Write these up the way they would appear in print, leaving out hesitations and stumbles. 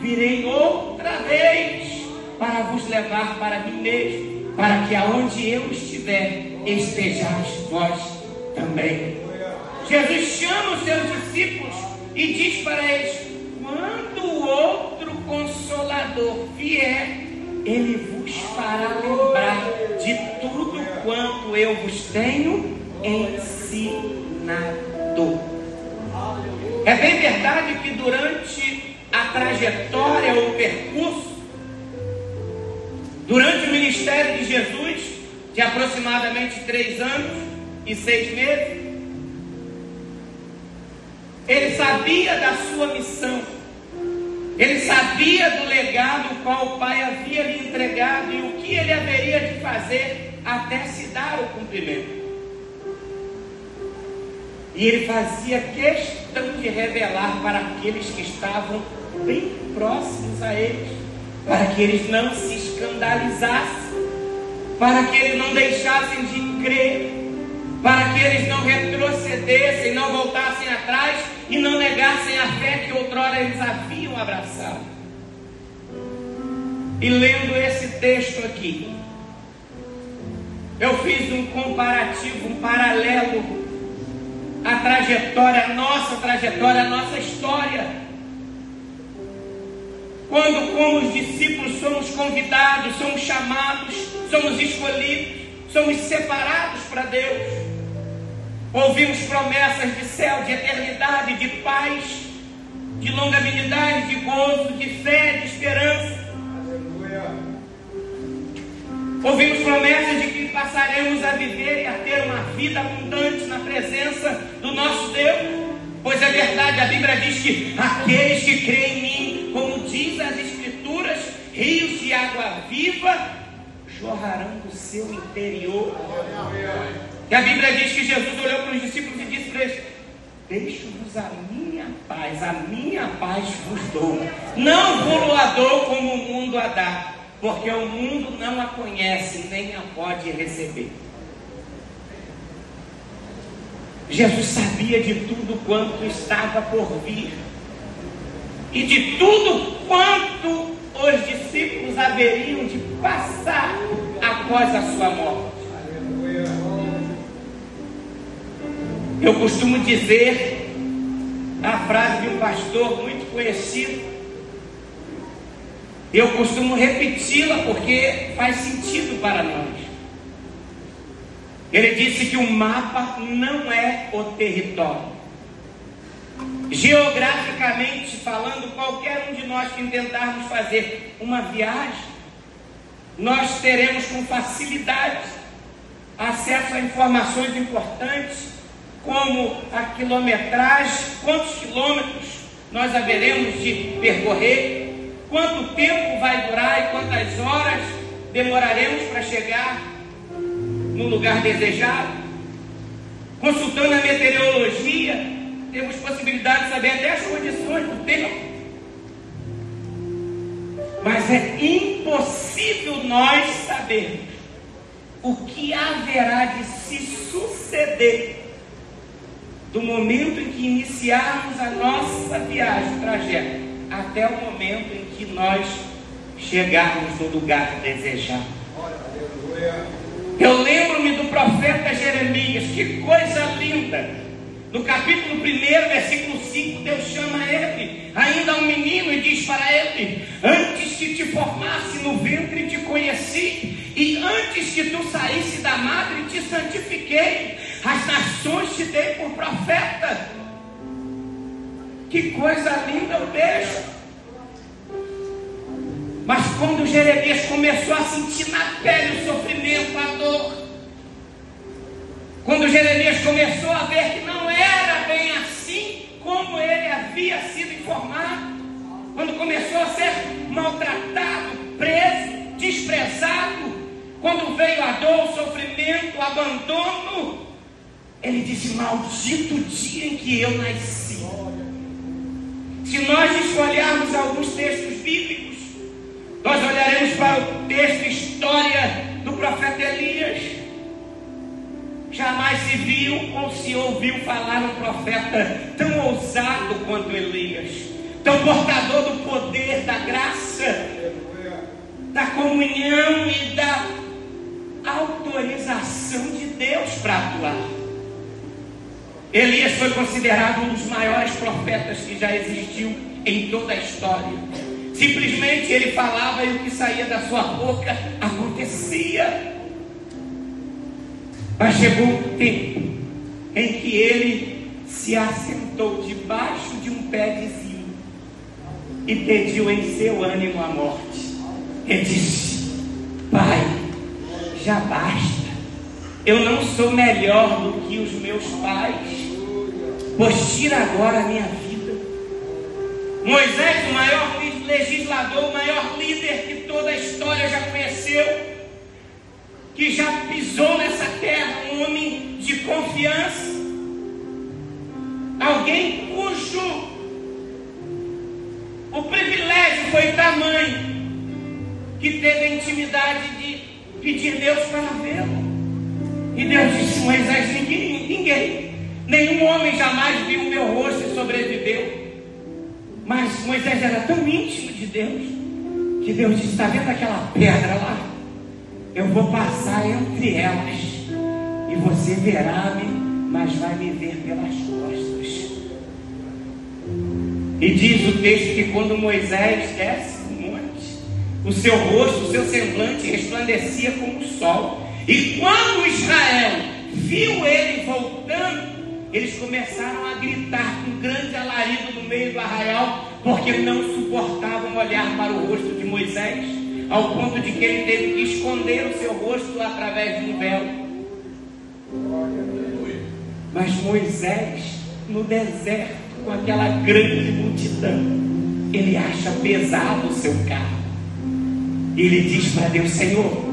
virei outra vez para vos levar para mim mesmo, para que aonde eu estiver, estejais vós também. Jesus chama os seus discípulos e diz para eles: quando o outro Consolador vier, ele vos fará lembrar de tudo quanto eu vos tenho ensinado. É bem verdade que durante a trajetória ou o percurso, durante o ministério de Jesus, de aproximadamente 3 anos e 6 meses, ele sabia da sua missão, ele sabia do legado o qual o Pai havia lhe entregado e o que ele haveria de fazer até se dar o cumprimento. E ele fazia questão de revelar para aqueles que estavam bem próximos a eles, para que eles não se escandalizassem, para que eles não deixassem de crer, para que eles não retrocedessem, não voltassem atrás e não negassem a fé que outrora eles haviam abraçado. E lendo esse texto aqui, eu fiz um comparativo, um paralelo à trajetória, a nossa história. Quando, como os discípulos, somos convidados, somos chamados, somos escolhidos, somos separados para Deus. Ouvimos promessas de céu, de eternidade, de paz, de longanimidade, de gozo, de fé, de esperança. Ouvimos promessas de que passaremos a viver e a ter uma vida abundante na presença do nosso Deus. Pois é verdade, a Bíblia diz que aqueles que creem em mim, como diz as Escrituras, rios de água viva jorrarão do seu interior. E a Bíblia diz que Jesus olhou para os discípulos e disse para eles: deixo-vos a minha paz vos dou. Não vou a dou como o mundo a dá, porque o mundo não a conhece, nem a pode receber. Jesus sabia de tudo quanto estava por vir, e de tudo quanto os discípulos haveriam de passar após a sua morte. Eu costumo dizer a frase de um pastor muito conhecido, eu costumo repeti-la porque faz sentido para nós. Ele disse que o mapa não é o território. Geograficamente falando, qualquer um de nós que tentarmos fazer uma viagem, nós teremos com facilidade acesso a informações importantes, como a quilometragem, quantos quilômetros nós haveremos de percorrer, quanto tempo vai durar e quantas horas demoraremos para chegar no lugar desejado. Consultando a meteorologia, temos possibilidade de saber até as condições do tempo. Mas é impossível nós sabermos o que haverá de se suceder do momento em que iniciarmos a nossa viagem, o trajeto, até o momento em que nós chegarmos no lugar desejado. Eu lembro-me do profeta Jeremias, que coisa linda. No capítulo 1, versículo 5, Deus chama ele, ainda um menino, e diz para ele: antes que te formasse no ventre te conheci, e antes que tu saísse da madre te santifiquei, as nações te dei por profeta. Que coisa linda o texto. Mas quando Jeremias começou a sentir na pele o sofrimento, a dor, quando Jeremias começou a ver que não era bem assim como ele havia sido informado, quando começou a ser maltratado, preso, desprezado, quando veio a dor, o sofrimento, o abandono, ele disse: maldito o dia em que eu nasci. Se nós escolhermos alguns textos bíblicos, nós olharemos para o texto História do profeta Elias. Jamais se viu ou se ouviu falar um profeta tão ousado quanto Elias, tão portador do poder, da graça, da comunhão e da autorização de Deus para atuar. Elias foi considerado um dos maiores profetas que já existiu em toda a história. Simplesmente ele falava e o que saía da sua boca acontecia. Mas chegou um tempo em que ele se assentou debaixo de um pé de zinho e pediu em seu ânimo a morte. Ele disse: Pai, já basta. Eu não sou melhor do que os meus pais, pois tira agora a minha vida. Moisés, o maior legislador, o maior líder que toda a história já conheceu, que já pisou nessa terra, um homem de confiança, alguém cujo o privilégio foi tamanho que teve a intimidade de pedir Deus para vê-lo. E Deus disse: Moisés, ninguém, nenhum homem jamais viu o meu rosto e sobreviveu. Mas Moisés era tão íntimo de Deus, que Deus disse: está vendo aquela pedra lá? Eu vou passar entre elas, e você verá-me, mas vai me ver pelas costas. E diz o texto que quando Moisés desce do monte, o seu rosto, o seu semblante resplandecia como o sol. E quando Israel viu ele voltando, eles começaram a gritar com grande alarido no meio do arraial, porque não suportavam olhar para o rosto de Moisés, ao ponto de que ele teve que esconder o seu rosto através de um véu. Mas Moisés, no deserto, com aquela grande multidão, ele acha pesado o seu carro. E ele diz para Deus: Senhor,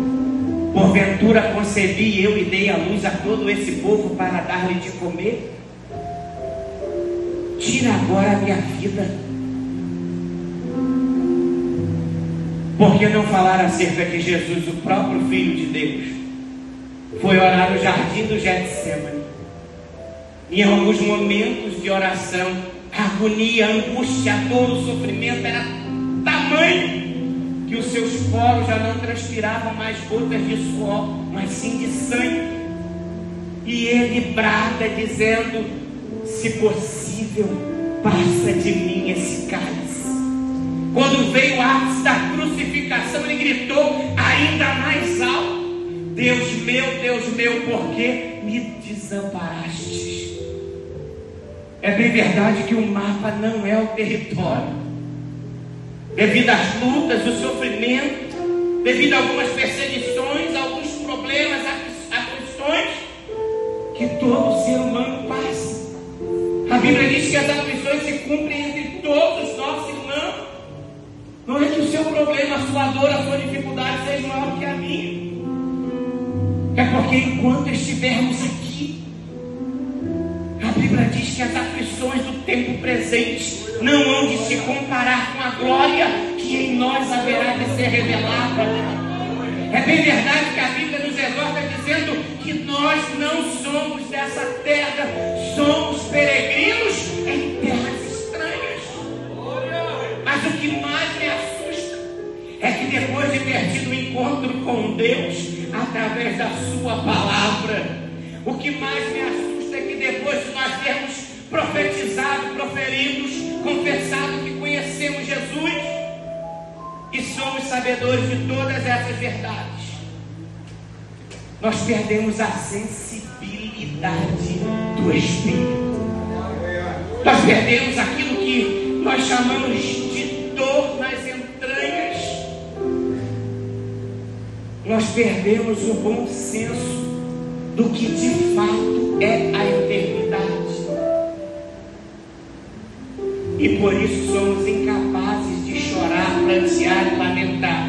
porventura concebi eu e dei a luz a todo esse povo para dar-lhe de comer? Tira agora a minha vida. Por que não falar acerca de Jesus, o próprio Filho de Deus? Foi orar no jardim do Getsemane. Em alguns momentos de oração, a agonia, a angústia, a dor, o sofrimento era tamanho que os seus poros já não transpiravam mais gotas de suor, mas sim de sangue. E ele brada dizendo: se possível, passa de mim esse cálice. Quando veio o ápice da crucificação, ele gritou ainda mais alto: Deus meu, por que me desamparaste? É bem verdade que o mapa não é o território. Devido às lutas, o sofrimento, devido a algumas perseguições, alguns problemas, aflições que todo ser humano passa. A Bíblia diz que as aflições se cumprem entre todos os nossos irmãos. Não é que o seu problema, a sua dor, a sua dificuldade seja maior que a minha. É porque enquanto estivermos aqui, a Bíblia diz que as aflições do tempo presente não hão de se comparar com a glória que em nós haverá de ser revelada. É bem verdade que a Bíblia nos exorta dizendo que nós não somos dessa terra, somos peregrinos em terras estranhas. Mas o que mais me assusta é que depois de ter tido um encontro com Deus através da sua palavra, o que mais me assusta é que depois de nós termos profetizado, proferidos, confessado que conhecemos Jesus e somos sabedores de todas essas verdades, nós perdemos a sensibilidade do Espírito. Nós perdemos aquilo que nós chamamos de dor nas entranhas. Nós perdemos o bom senso do que de fato é a eternidade. E por isso somos incapazes de chorar, prantear e lamentar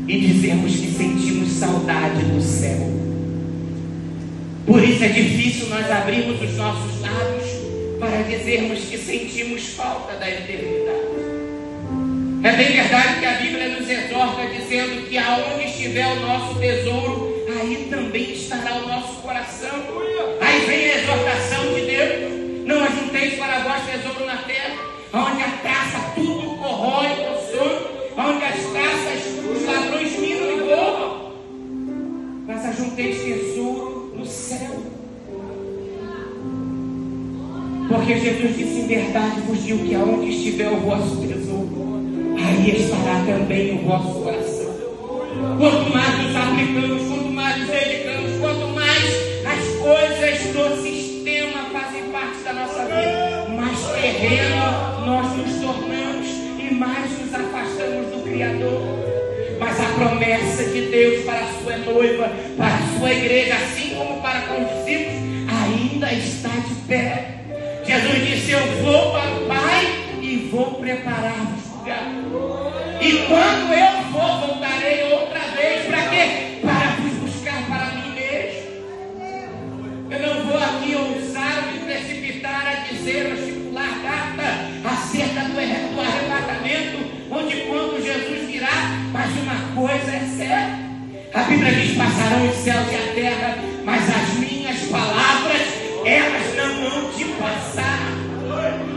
e dizermos que sentimos saudade do céu. Por isso é difícil nós abrirmos os nossos lábios para dizermos que sentimos falta da eternidade. É bem verdade que a Bíblia nos exorta dizendo que aonde estiver o nosso tesouro, aí também estará o nosso coração. Aí vem a exortação de Deus: não ajunteis para vós tesouro na terra, onde a traça tudo corrói, consome, Porque Jesus disse: em verdade vos digo que aonde estiver o vosso tesouro, aí estará também o vosso coração. Quanto mais nos aplicamos, quanto mais nos dedicamos, quanto mais as coisas do sistema fazem parte da nossa vida, mais terreno nós nos tornamos e mais nos afastamos do Criador. Mas a promessa de Deus para a sua noiva, para a sua igreja, assim como para com os discípulos, ainda está de pé. Jesus disse: eu vou para o Pai e vou preparar-vos lugar. E quando eu for, voltarei outra vez. Para quê? Para vos buscar para mim mesmo. Eu não vou aqui ousar me precipitar a dizer, a estipular data acerca do arrebatamento, onde quando Jesus virá. Mas uma coisa é certa: a Bíblia diz: passarão os céus e a terra, mas as minhas palavras, elas não hão de passar.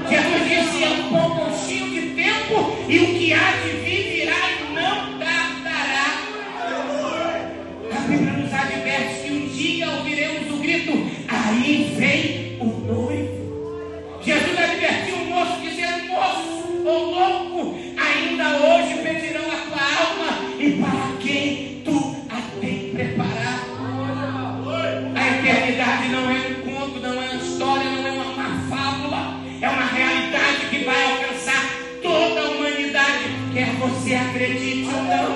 Jesus disse: é um pouquinho de tempo, e o que há de vir virá e não tardará. A Bíblia nos adverte que um dia ouviremos o grito: aí vem o noivo. Jesus advertiu o moço, dizendo: moço, ô louco, ainda hoje pedirão a tua alma, e para quem tu a tem preparado. A eternidade não é um conto, não é uma história, não é uma fábula, é uma realidade que vai alcançar toda a humanidade, quer você acredite ou não,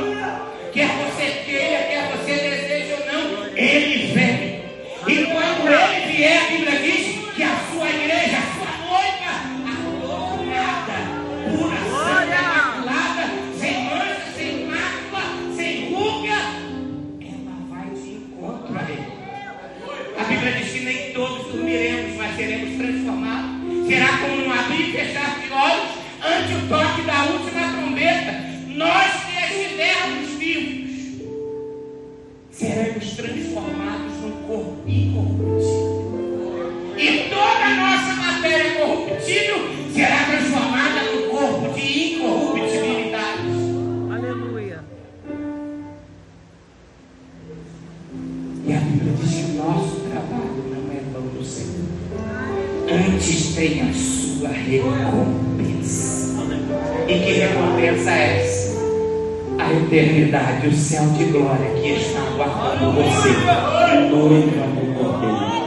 quer você queira, quer você deseje ou não, ele vem. E quando ele vier, a Bíblia diz que a sua igreja, a sua noiva, adornada, pura, santa, imaculada, sem mancha, sem mácula, sem ruga, ela vai de encontro a ele. A Bíblia diz que nem todos dormiremos, mas seremos transformados. Será como um abrir e fechar de olhos ante o toque da última trombeta. Nós que estivermos vivos, seremos transformados num corpo incorruptível. E toda a nossa matéria corruptível será transformada num corpo de incorruptibilidade. Aleluia. E a Bíblia diz que o nosso trabalho não é pão do Senhor. Antes tem a sua recompensa. E que recompensa é essa? A eternidade, o céu de glória que está aguardando você, noiva do Cordeiro.